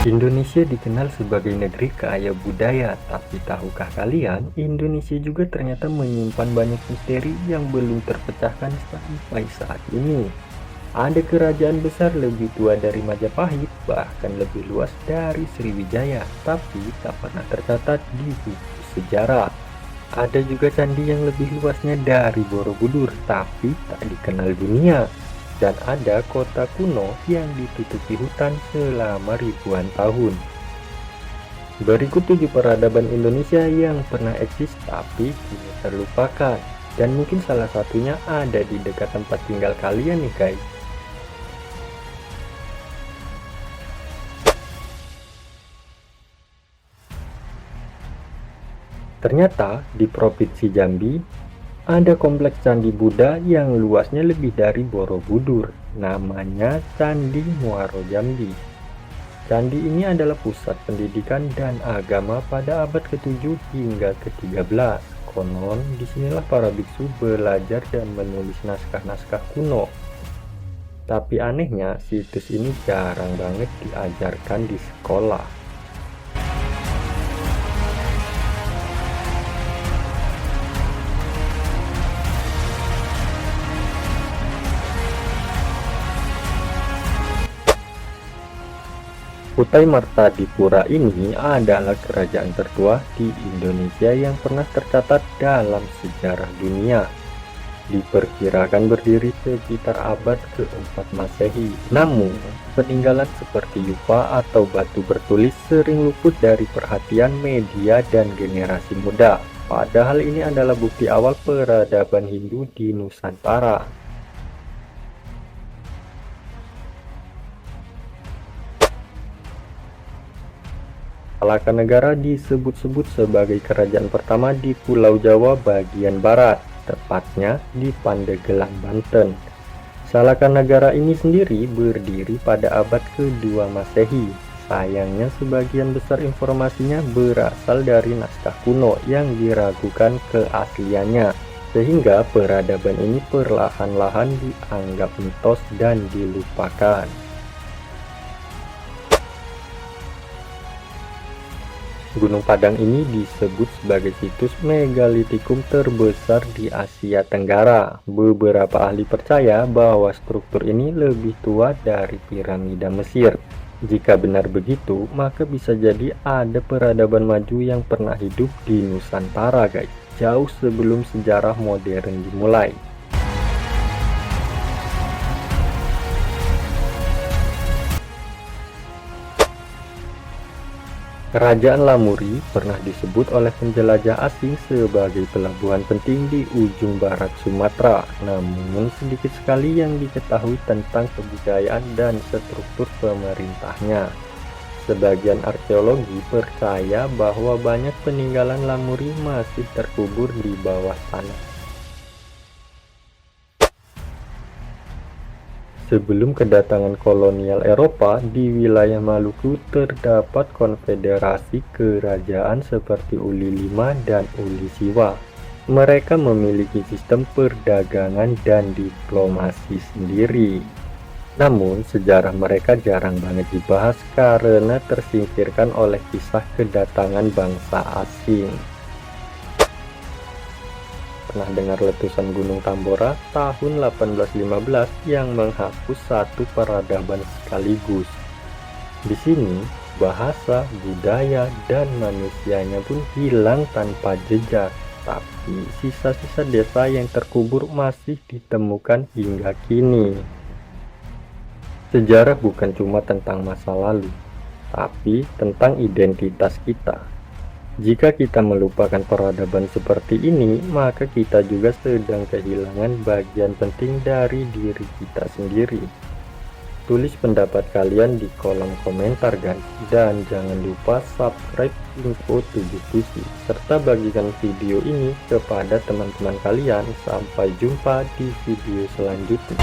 Indonesia dikenal sebagai negeri kaya budaya, tapi tahukah kalian, Indonesia juga ternyata menyimpan banyak misteri yang belum terpecahkan sampai saat ini. Ada kerajaan besar lebih tua dari Majapahit, bahkan lebih luas dari Sriwijaya, tapi tak pernah tercatat di buku sejarah. Ada juga candi yang lebih luasnya dari Borobudur, tapi tak dikenal dunia. Dan ada kota kuno yang ditutupi hutan selama ribuan tahun. Berikut 7 peradaban Indonesia yang pernah eksis tapi kini terlupakan. Dan mungkin salah satunya ada di dekat tempat tinggal kalian nih guys. Ternyata di Provinsi Jambi ada kompleks Candi Buddha yang luasnya lebih dari Borobudur. Namanya Candi Muaro Jambi. Candi ini adalah pusat pendidikan dan agama pada abad ke-7 hingga ke-13. Konon, disinilah para biksu belajar dan menulis naskah-naskah kuno. Tapi anehnya, situs ini jarang banget diajarkan di sekolah. Kutai Martadipura ini adalah kerajaan tertua di Indonesia yang pernah tercatat dalam sejarah dunia. Diperkirakan berdiri sekitar abad ke-4 Masehi. Namun, peninggalan seperti yupa atau batu bertulis sering luput dari perhatian media dan generasi muda. Padahal ini adalah bukti awal peradaban Hindu di Nusantara. Negara disebut-sebut sebagai kerajaan pertama di Pulau Jawa bagian barat, tepatnya di Pandeglang, Banten. Negara ini sendiri berdiri pada abad ke-2 Masehi. Sayangnya sebagian besar informasinya berasal dari naskah kuno yang diragukan keasliannya, sehingga peradaban ini perlahan-lahan dianggap mitos dan dilupakan. Gunung Padang ini disebut sebagai situs megalitikum terbesar di Asia Tenggara. Beberapa ahli percaya bahwa struktur ini lebih tua dari piramida Mesir. Jika benar begitu, maka bisa jadi ada peradaban maju yang pernah hidup di Nusantara guys, jauh sebelum sejarah modern dimulai. Kerajaan Lamuri pernah disebut oleh penjelajah asing sebagai pelabuhan penting di ujung barat Sumatera, namun sedikit sekali yang diketahui tentang kebudayaan dan struktur pemerintahnya. Sebagian arkeologi percaya bahwa banyak peninggalan Lamuri masih terkubur di bawah tanah. Sebelum kedatangan kolonial Eropa, di wilayah Maluku terdapat konfederasi kerajaan seperti Uli Lima dan Uli Siwa. Mereka memiliki sistem perdagangan dan diplomasi sendiri. Namun, sejarah mereka jarang banget dibahas karena tersingkirkan oleh kisah kedatangan bangsa asing. Pernah dengar letusan Gunung Tambora tahun 1815 yang menghapus satu peradaban sekaligus. Di sini, bahasa, budaya, dan manusianya pun hilang tanpa jejak. Tapi sisa-sisa desa yang terkubur masih ditemukan hingga kini. Sejarah bukan cuma tentang masa lalu, tapi tentang identitas kita. Jika kita melupakan peradaban seperti ini, maka kita juga sedang kehilangan bagian penting dari diri kita sendiri. Tulis pendapat kalian di kolom komentar guys, dan jangan lupa subscribe Info 7 TV, serta bagikan video ini kepada teman-teman kalian. Sampai jumpa di video selanjutnya.